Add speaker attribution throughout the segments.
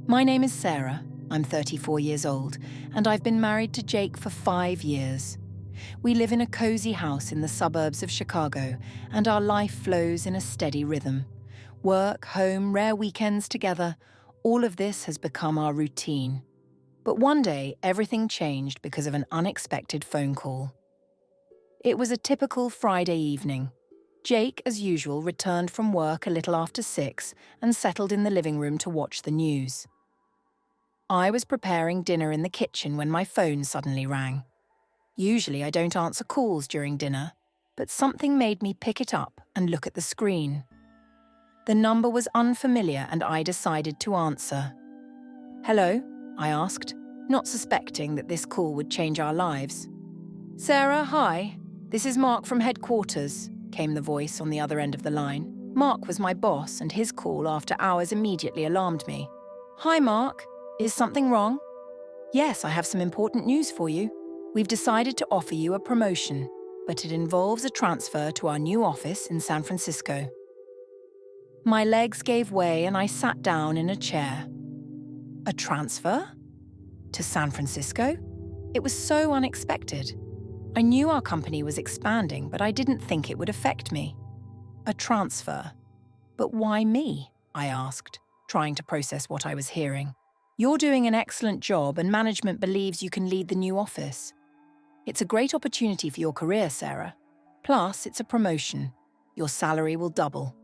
Speaker 1: My name is Sarah. I'm 34 years old, and I've been married to Jake for 5 years. We live in a cozy house in the suburbs of Chicago, and our life flows in a steady rhythm. Work, home, rare weekends together, all of this has become our routine. But one day, everything changed because of an unexpected phone call. It was a typical Friday evening. Jake, as usual, returned from work a little after 6 and settled in the living room to watch the news. I was preparing dinner in the kitchen when my phone suddenly rang. Usually I don't answer calls during dinner, but something made me pick it up and look at the screen. The number was unfamiliar and I decided to answer. "Hello?" I asked, not suspecting that this call would change our lives. "Sarah, hi. This is Mark from headquarters," came the voice on the other end of the line. Mark was my boss, and his call after hours immediately alarmed me. "Hi, Mark. Is something wrong?" "Yes, I have some important news for you. We've decided to offer you a promotion, but it involves a transfer to our new office in San Francisco." My legs gave way and I sat down in a chair. A transfer? To San Francisco? It was so unexpected. I knew our company was expanding, but I didn't think it would affect me. A transfer. But why me? I asked, trying to process what I was hearing. "You're doing an excellent job and management believes you can lead the new office. It's a great opportunity for your career, Sarah. Plus, it's a promotion. Your salary will double."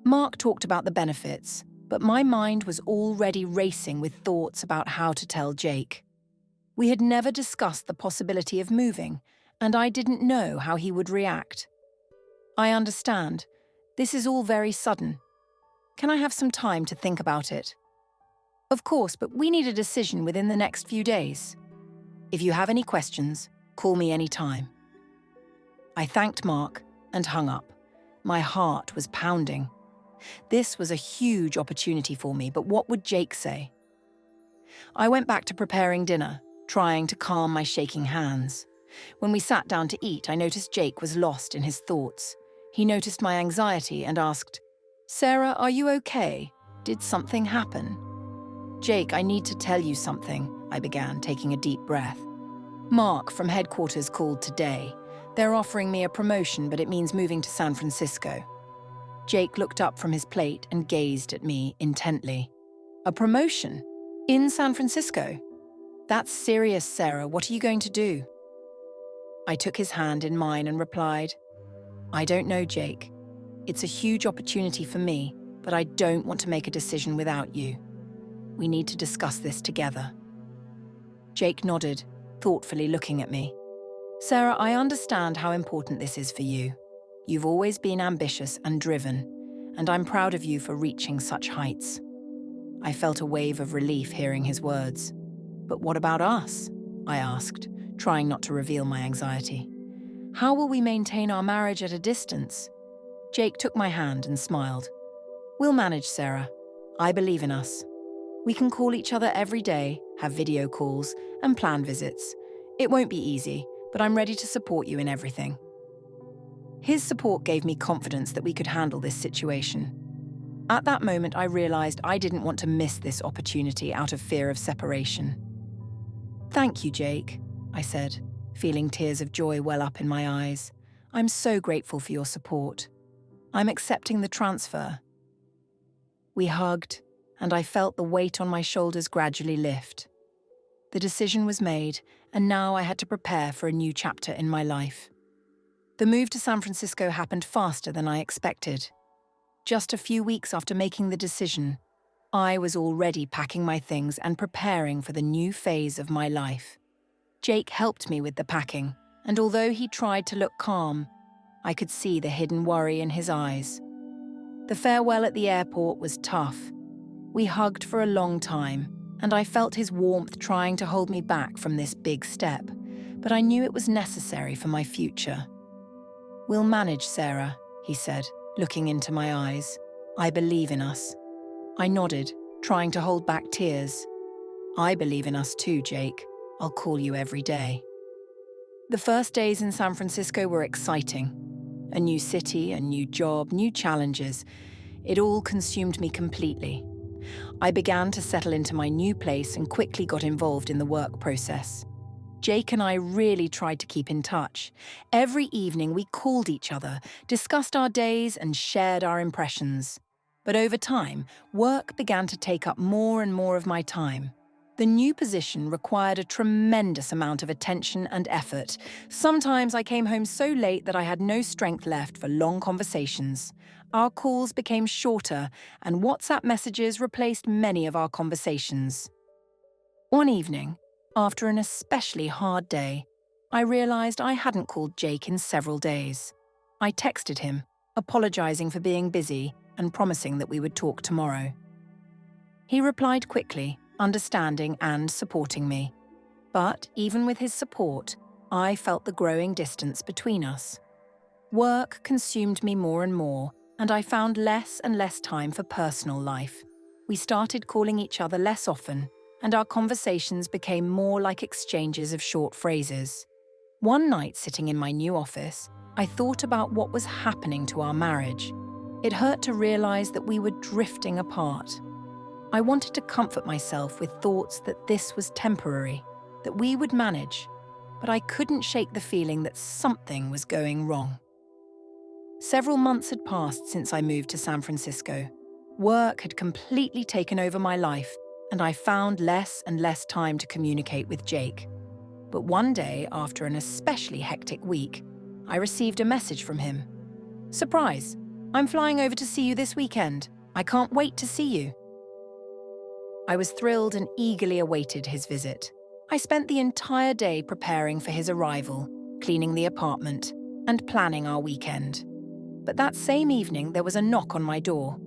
Speaker 1: Mark talked about the benefits, but my mind was already racing with thoughts about how to tell Jake. We had never discussed the possibility of moving, and I didn't know how he would react. "I understand. This is all very sudden. Can I have some time to think about it?" "Of course, but we need a decision within the next few days. If you have any questions, call me anytime." I thanked Mark and hung up. My heart was pounding. This was a huge opportunity for me, but what would Jake say? I went back to preparing dinner, trying to calm my shaking hands. When we sat down to eat, I noticed Jake was lost in his thoughts. He noticed my anxiety and asked, "Sarah, are you okay? Did something happen?" "Jake, I need to tell you something," I began, taking a deep breath. "Mark from headquarters called today. They're offering me a promotion, but it means moving to San Francisco." Jake looked up from his plate and gazed at me intently. "A promotion? In San Francisco? That's serious, Sarah. What are you going to do?" I took his hand in mine and replied, "I don't know, Jake. It's a huge opportunity for me, but I don't want to make a decision without you. We need to discuss this together." Jake nodded, thoughtfully looking at me. "Sarah, I understand how important this is for you. You've always been ambitious and driven, and I'm proud of you for reaching such heights." I felt a wave of relief hearing his words. "But what about us?" I asked, trying not to reveal my anxiety. "How will we maintain our marriage at a distance?" Jake took my hand and smiled. "We'll manage, Sarah. I believe in us. We can call each other every day, have video calls, and plan visits. It won't be easy, but I'm ready to support you in everything." His support gave me confidence that we could handle this situation. At that moment, I realized I didn't want to miss this opportunity out of fear of separation. "Thank you, Jake," I said, feeling tears of joy well up in my eyes. "I'm so grateful for your support. I'm accepting the transfer." We hugged, and I felt the weight on my shoulders gradually lift. The decision was made, and now I had to prepare for a new chapter in my life. The move to San Francisco happened faster than I expected. Just a few weeks after making the decision, I was already packing my things and preparing for the new phase of my life. Jake helped me with the packing, and although he tried to look calm, I could see the hidden worry in his eyes. The farewell at the airport was tough. We hugged for a long time, and I felt his warmth trying to hold me back from this big step, but I knew it was necessary for my future. "We'll manage, Sarah," he said, looking into my eyes. "I believe in us." I nodded, trying to hold back tears. "I believe in us too, Jake. I'll call you every day." The first days in San Francisco were exciting. A new city, a new job, new challenges. It all consumed me completely. I began to settle into my new place and quickly got involved in the work process. Jake and I really tried to keep in touch. Every evening we called each other, discussed our days and shared our impressions. But over time, work began to take up more and more of my time. The new position required a tremendous amount of attention and effort. Sometimes I came home so late that I had no strength left for long conversations. Our calls became shorter, and WhatsApp messages replaced many of our conversations. One evening, after an especially hard day, I realized I hadn't called Jake in several days. I texted him, apologizing for being busy and promising that we would talk tomorrow. He replied quickly, understanding and supporting me. But even with his support, I felt the growing distance between us. Work consumed me more and more, and I found less and less time for personal life. We started calling each other less often, and our conversations became more like exchanges of short phrases. One night, sitting in my new office, I thought about what was happening to our marriage. It hurt to realize that we were drifting apart. I wanted to comfort myself with thoughts that this was temporary, that we would manage, but I couldn't shake the feeling that something was going wrong. Several months had passed since I moved to San Francisco. Work had completely taken over my life, and I found less and less time to communicate with Jake. But one day, after an especially hectic week, I received a message from him. "Surprise! I'm flying over to see you this weekend. I can't wait to see you." I was thrilled and eagerly awaited his visit. I spent the entire day preparing for his arrival, cleaning the apartment, and planning our weekend. But that same evening, there was a knock on my door.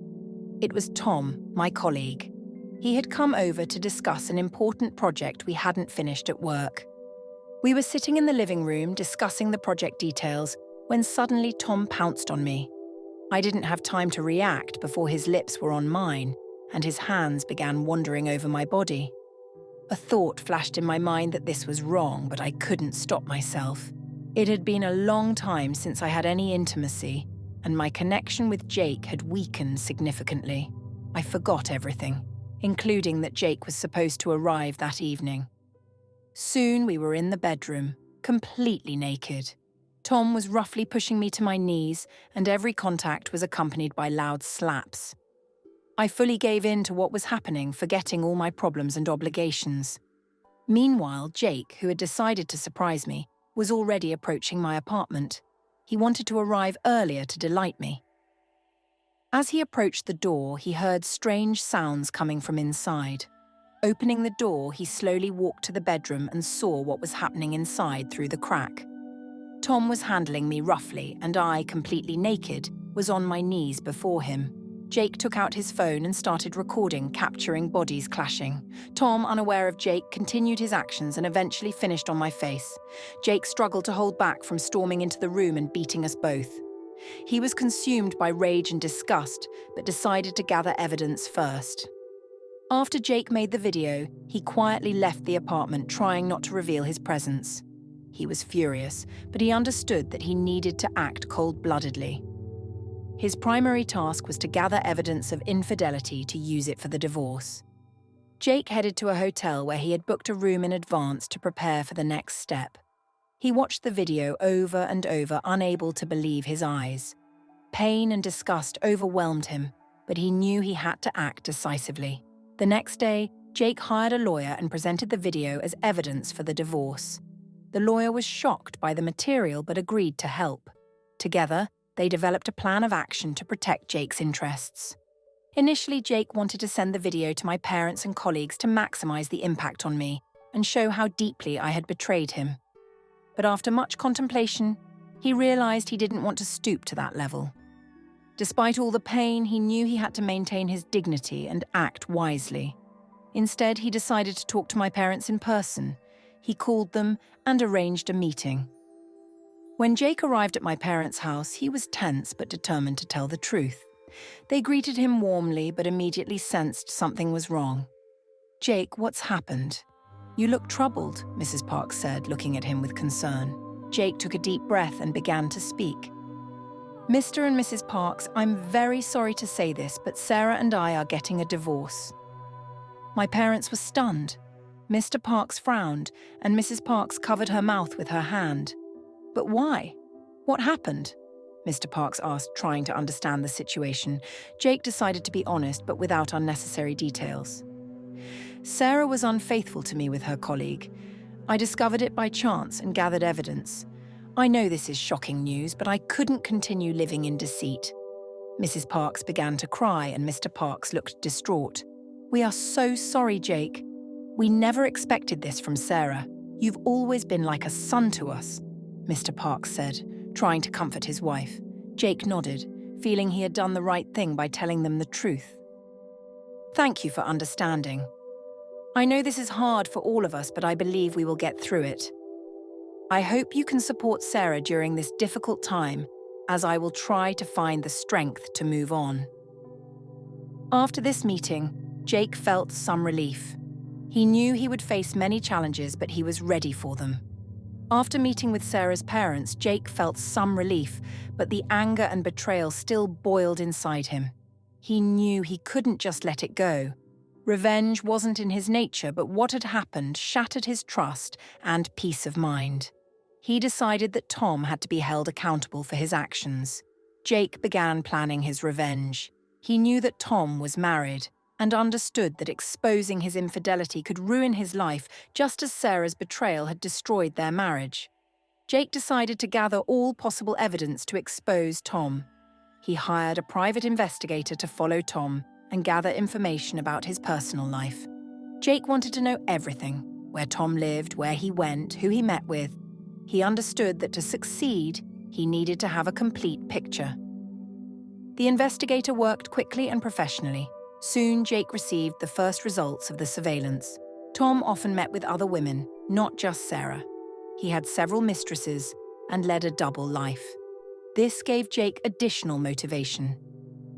Speaker 1: It was Tom, my colleague. He had come over to discuss an important project we hadn't finished at work. We were sitting in the living room discussing the project details when suddenly Tom pounced on me. I didn't have time to react before his lips were on mine and his hands began wandering over my body. A thought flashed in my mind that this was wrong, but I couldn't stop myself. It had been a long time since I had any intimacy, and my connection with Jake had weakened significantly. I forgot everything, including that Jake was supposed to arrive that evening. Soon we were in the bedroom, completely naked. Tom was roughly pushing me to my knees, and every contact was accompanied by loud slaps. I fully gave in to what was happening, forgetting all my problems and obligations. Meanwhile, Jake, who had decided to surprise me, was already approaching my apartment. He wanted to arrive earlier to delight me. As he approached the door, he heard strange sounds coming from inside. Opening the door, he slowly walked to the bedroom and saw what was happening inside through the crack. Tom was handling me roughly, and I, completely naked, was on my knees before him. Jake took out his phone and started recording, capturing bodies clashing. Tom, unaware of Jake, continued his actions and eventually finished on my face. Jake struggled to hold back from storming into the room and beating us both. He was consumed by rage and disgust, but decided to gather evidence first. After Jake made the video, he quietly left the apartment, trying not to reveal his presence. He was furious, but he understood that he needed to act cold-bloodedly. His primary task was to gather evidence of infidelity to use it for the divorce. Jake headed to a hotel where he had booked a room in advance to prepare for the next step. He watched the video over and over, unable to believe his eyes. Pain and disgust overwhelmed him, but he knew he had to act decisively. The next day, Jake hired a lawyer and presented the video as evidence for the divorce. The lawyer was shocked by the material but agreed to help. Together, they developed a plan of action to protect Jake's interests. Initially, Jake wanted to send the video to my parents and colleagues to maximize the impact on me and show how deeply I had betrayed him. But after much contemplation, he realized he didn't want to stoop to that level. Despite all the pain, he knew he had to maintain his dignity and act wisely. Instead, he decided to talk to my parents in person. He called them and arranged a meeting. When Jake arrived at my parents' house, he was tense but determined to tell the truth. They greeted him warmly but immediately sensed something was wrong. "Jake, what's happened?" "You look troubled," Mrs. Parks said, looking at him with concern. Jake took a deep breath and began to speak. Mr. and Mrs. Parks, I'm very sorry to say this, but Sarah and I are getting a divorce. My parents were stunned. Mr. Parks frowned, and Mrs. Parks covered her mouth with her hand. But why? What happened? Mr. Parks asked, trying to understand the situation. Jake decided to be honest, but without unnecessary details. Sarah was unfaithful to me with her colleague. I discovered it by chance and gathered evidence. I know this is shocking news, but I couldn't continue living in deceit. Mrs. Parks began to cry, and Mr. Parks looked distraught. We are so sorry, Jake. We never expected this from Sarah. You've always been like a son to us, Mr. Parks said, trying to comfort his wife. Jake nodded, feeling he had done the right thing by telling them the truth. Thank you for understanding. I know this is hard for all of us, but I believe we will get through it. I hope you can support Sarah during this difficult time, as I will try to find the strength to move on. After this meeting, Jake felt some relief. He knew he would face many challenges, but he was ready for them. After meeting with Sarah's parents, Jake felt some relief, but the anger and betrayal still boiled inside him. He knew he couldn't just let it go. Revenge wasn't in his nature, but what had happened shattered his trust and peace of mind. He decided that Tom had to be held accountable for his actions. Jake began planning his revenge. He knew that Tom was married and understood that exposing his infidelity could ruin his life, just as Sarah's betrayal had destroyed their marriage. Jake decided to gather all possible evidence to expose Tom. He hired a private investigator to follow Tom and gather information about his personal life. Jake wanted to know everything: where Tom lived, where he went, who he met with. He understood that to succeed, he needed to have a complete picture. The investigator worked quickly and professionally. Soon, Jake received the first results of the surveillance. Tom often met with other women, not just Sarah. He had several mistresses and led a double life. This gave Jake additional motivation.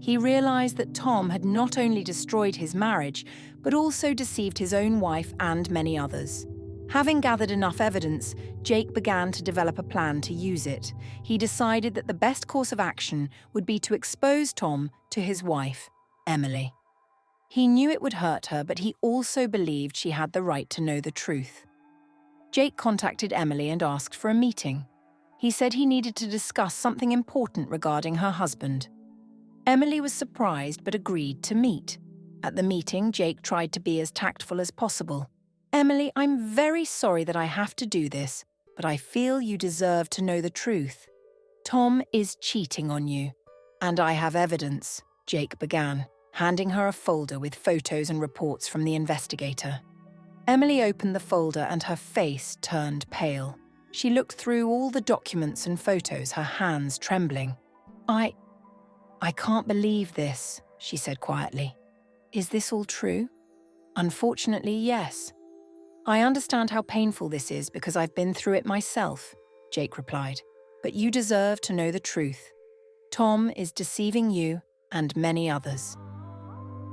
Speaker 1: He realized that Tom had not only destroyed his marriage, but also deceived his own wife and many others. Having gathered enough evidence, Jake began to develop a plan to use it. He decided that the best course of action would be to expose Tom to his wife, Emily. He knew it would hurt her, but he also believed she had the right to know the truth. Jake contacted Emily and asked for a meeting. He said he needed to discuss something important regarding her husband. Emily was surprised but agreed to meet. At the meeting, Jake tried to be as tactful as possible. Emily, I'm very sorry that I have to do this, but I feel you deserve to know the truth. Tom is cheating on you, and I have evidence, Jake began, handing her a folder with photos and reports from the investigator. Emily opened the folder and her face turned pale. She looked through all the documents and photos, her hands trembling. I can't believe this, she said quietly. Is this all true? Unfortunately, yes. I understand how painful this is because I've been through it myself, Jake replied. But you deserve to know the truth. Tom is deceiving you and many others.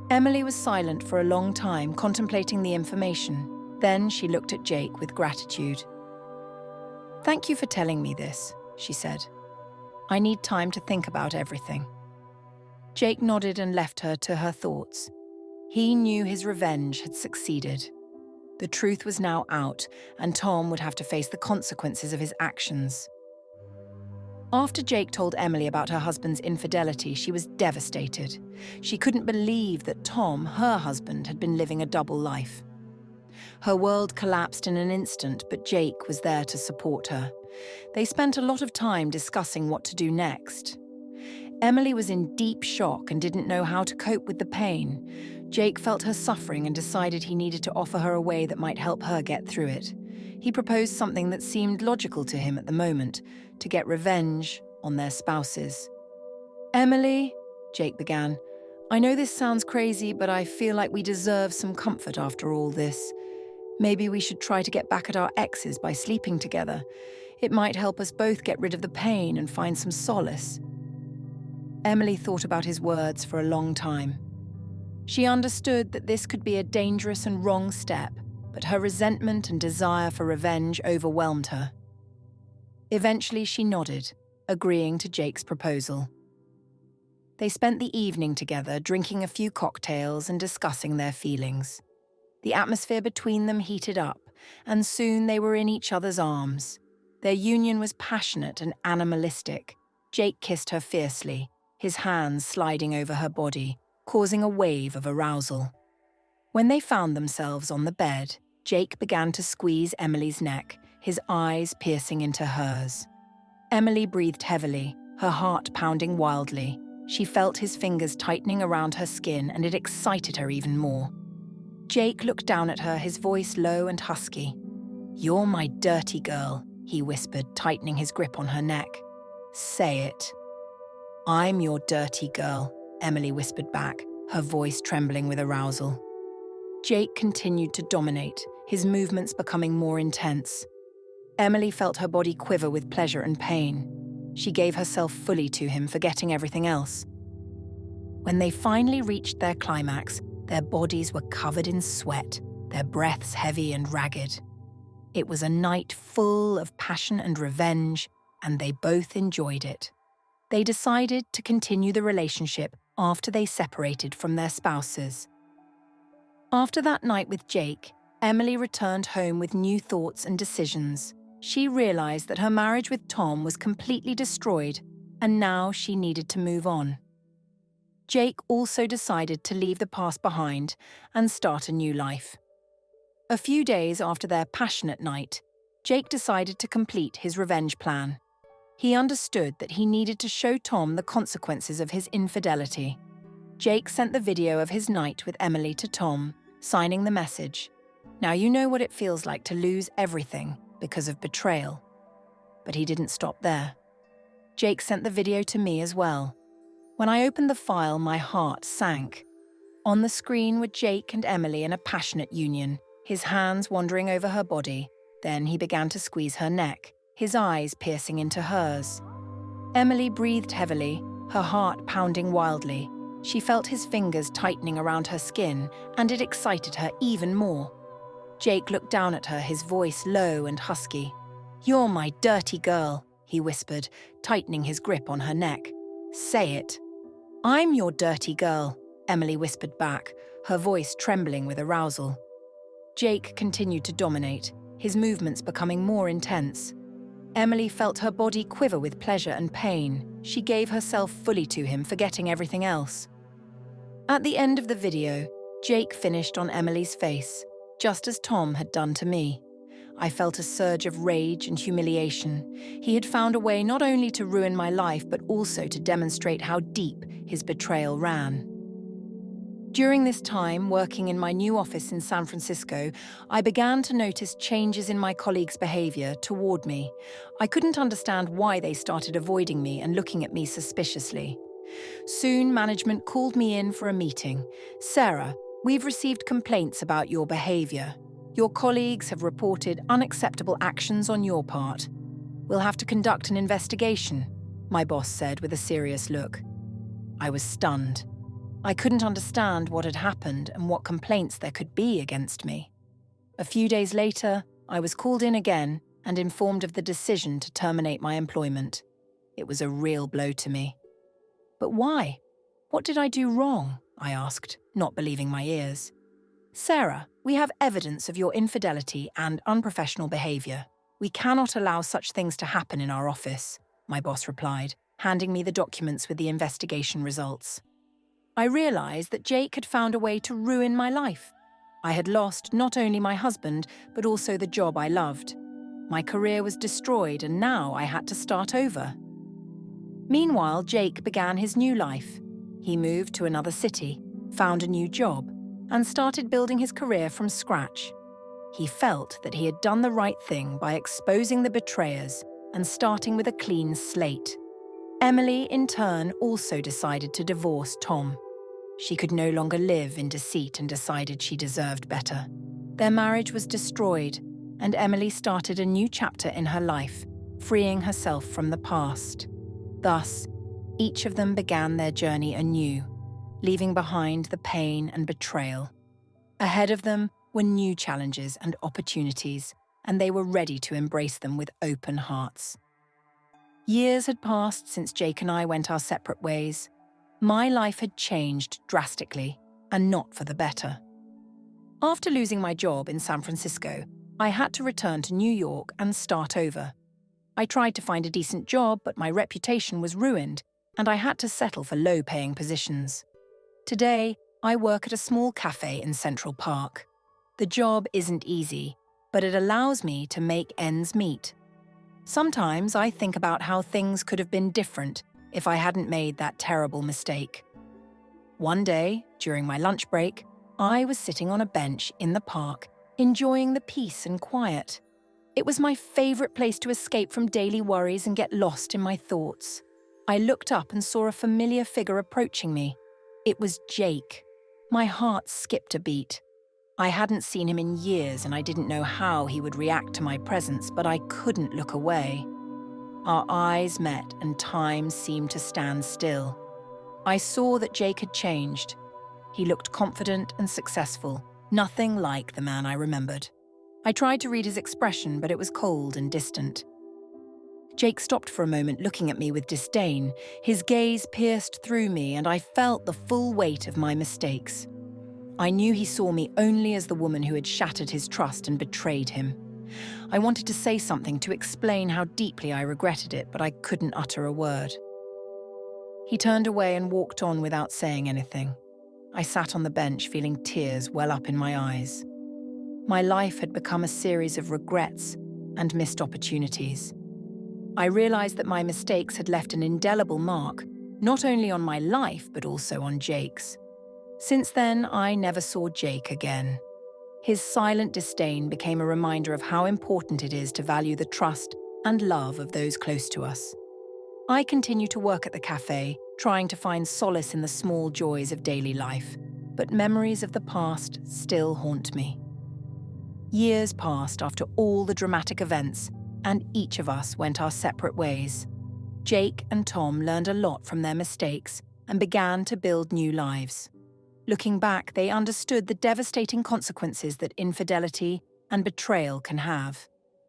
Speaker 1: Emily was silent for a long time, contemplating the information. Then she looked at Jake with gratitude. Thank you for telling me this, she said. I need time to think about everything. Jake nodded and left her to her thoughts. He knew his revenge had succeeded. The truth was now out, and Tom would have to face the consequences of his actions. After Jake told Emily about her husband's infidelity, she was devastated. She couldn't believe that Tom, her husband, had been living a double life. Her world collapsed in an instant, but Jake was there to support her. They spent a lot of time discussing what to do next. Emily was in deep shock and didn't know how to cope with the pain. Jake felt her suffering and decided he needed to offer her a way that might help her get through it. He proposed something that seemed logical to him at the moment, to get revenge on their spouses. Emily, Jake began, I know this sounds crazy, but I feel like we deserve some comfort after all this. Maybe we should try to get back at our exes by sleeping together. It might help us both get rid of the pain and find some solace. Emily thought about his words for a long time. She understood that this could be a dangerous and wrong step, but her resentment and desire for revenge overwhelmed her. Eventually, she nodded, agreeing to Jake's proposal. They spent the evening together, drinking a few cocktails and discussing their feelings. The atmosphere between them heated up, and soon they were in each other's arms. Their union was passionate and animalistic. Jake kissed her fiercely, his hands sliding over her body, causing a wave of arousal. When they found themselves on the bed, Jake began to squeeze Emily's neck, his eyes piercing into hers. Emily breathed heavily, her heart pounding wildly. She felt his fingers tightening around her skin, and it excited her even more. Jake looked down at her, his voice low and husky. "You're my dirty girl," he whispered, tightening his grip on her neck. "Say it." "I'm your dirty girl," Emily whispered back, her voice trembling with arousal. Jake continued to dominate, his movements becoming more intense. Emily felt her body quiver with pleasure and pain. She gave herself fully to him, forgetting everything else. When they finally reached their climax, their bodies were covered in sweat, their breaths heavy and ragged. It was a night full of passion and revenge, and they both enjoyed it. They decided to continue the relationship after they separated from their spouses. After that night with Jake, Emily returned home with new thoughts and decisions. She realized that her marriage with Tom was completely destroyed, and now she needed to move on. Jake also decided to leave the past behind and start a new life. A few days after their passionate night, Jake decided to complete his revenge plan. He understood that he needed to show Tom the consequences of his infidelity. Jake sent the video of his night with Emily to Tom, signing the message, "Now you know what it feels like to lose everything because of betrayal." But he didn't stop there. Jake sent the video to me as well. When I opened the file, my heart sank. On the screen were Jake and Emily in a passionate union, his hands wandering over her body. Then he began to squeeze her neck, his eyes piercing into hers. Emily breathed heavily, her heart pounding wildly. She felt his fingers tightening around her skin, and it excited her even more. Jake looked down at her, his voice low and husky. "You're my dirty girl," he whispered, tightening his grip on her neck. "Say it." "I'm your dirty girl," Emily whispered back, her voice trembling with arousal. Jake continued to dominate, his movements becoming more intense. Emily felt her body quiver with pleasure and pain. She gave herself fully to him, forgetting everything else. At the end of the video, Jake finished on Emily's face, just as Tom had done to me. I felt a surge of rage and humiliation. He had found a way not only to ruin my life, but also to demonstrate how deep his betrayal ran. During this time, working in my new office in San Francisco, I began to notice changes in my colleagues' behavior toward me. I couldn't understand why they started avoiding me and looking at me suspiciously. Soon, management called me in for a meeting. "Sarah, we've received complaints about your behavior. Your colleagues have reported unacceptable actions on your part. We'll have to conduct an investigation," my boss said with a serious look. I was stunned. I couldn't understand what had happened and what complaints there could be against me. A few days later, I was called in again and informed of the decision to terminate my employment. It was a real blow to me. "But why? What did I do wrong?" I asked, not believing my ears. "Sarah, we have evidence of your infidelity and unprofessional behavior. We cannot allow such things to happen in our office," my boss replied, handing me the documents with the investigation results. I realized that Jake had found a way to ruin my life. I had lost not only my husband, but also the job I loved. My career was destroyed, and now I had to start over. Meanwhile, Jake began his new life. He moved to another city, found a new job, and started building his career from scratch. He felt that he had done the right thing by exposing the betrayers and starting with a clean slate. Emily, in turn, also decided to divorce Tom. She could no longer live in deceit and decided she deserved better. Their marriage was destroyed, and Emily started a new chapter in her life, freeing herself from the past. Thus, each of them began their journey anew, leaving behind the pain and betrayal. Ahead of them were new challenges and opportunities, and they were ready to embrace them with open hearts. Years had passed since Jake and I went our separate ways. My life had changed drastically, and not for the better. After losing my job in San Francisco, I had to return to New York and start over. I tried to find a decent job, but my reputation was ruined, and I had to settle for low-paying positions. Today, I work at a small cafe in Central Park. The job isn't easy, but it allows me to make ends meet. Sometimes I think about how things could have been different if I hadn't made that terrible mistake. One day, during my lunch break, I was sitting on a bench in the park, enjoying the peace and quiet. It was my favorite place to escape from daily worries and get lost in my thoughts. I looked up and saw a familiar figure approaching me. It was Jake. My heart skipped a beat. I hadn't seen him in years and I didn't know how he would react to my presence, but I couldn't look away. Our eyes met and time seemed to stand still. I saw that Jake had changed. He looked confident and successful, nothing like the man I remembered. I tried to read his expression, but it was cold and distant. Jake stopped for a moment, looking at me with disdain. His gaze pierced through me, and I felt the full weight of my mistakes. I knew he saw me only as the woman who had shattered his trust and betrayed him. I wanted to say something to explain how deeply I regretted it, but I couldn't utter a word. He turned away and walked on without saying anything. I sat on the bench, feeling tears well up in my eyes. My life had become a series of regrets and missed opportunities. I realized that my mistakes had left an indelible mark, not only on my life, but also on Jake's. Since then, I never saw Jake again. His silent disdain became a reminder of how important it is to value the trust and love of those close to us. I continue to work at the cafe, trying to find solace in the small joys of daily life, but memories of the past still haunt me. Years passed after all the dramatic events, and each of us went our separate ways. Jake and Tom learned a lot from their mistakes and began to build new lives. Looking back, they understood the devastating consequences that infidelity and betrayal can have.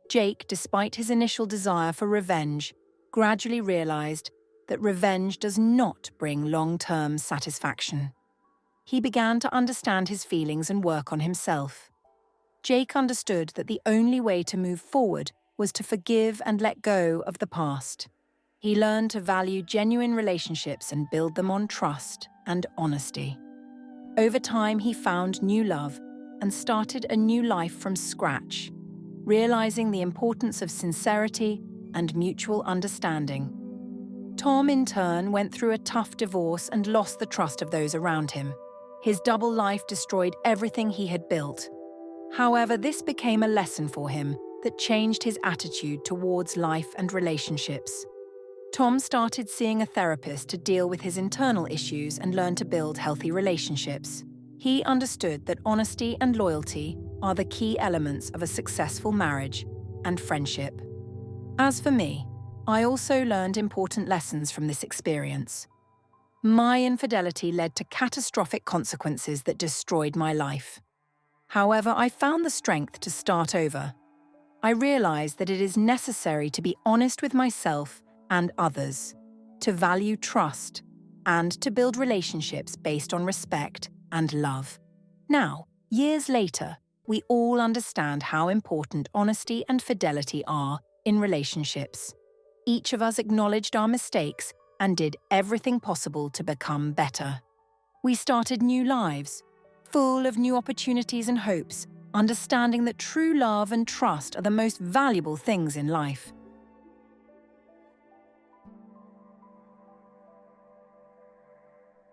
Speaker 1: Jake, despite his initial desire for revenge, gradually realized that revenge does not bring long-term satisfaction. He began to understand his feelings and work on himself. Jake understood that the only way to move forward was to forgive and let go of the past. He learned to value genuine relationships and build them on trust and honesty. Over time, he found new love and started a new life from scratch, realizing the importance of sincerity and mutual understanding. Tom, in turn, went through a tough divorce and lost the trust of those around him. His double life destroyed everything he had built. However, this became a lesson for him that changed his attitude towards life and relationships. Tom started seeing a therapist to deal with his internal issues and learn to build healthy relationships. He understood that honesty and loyalty are the key elements of a successful marriage and friendship. As for me, I also learned important lessons from this experience. My infidelity led to catastrophic consequences that destroyed my life. However, I found the strength to start over. I realized that it is necessary to be honest with myself and others, to value trust, and to build relationships based on respect and love. Now, years later, we all understand how important honesty and fidelity are in relationships. Each of us acknowledged our mistakes and did everything possible to become better. We started new lives, full of new opportunities and hopes, understanding that true love and trust are the most valuable things in life.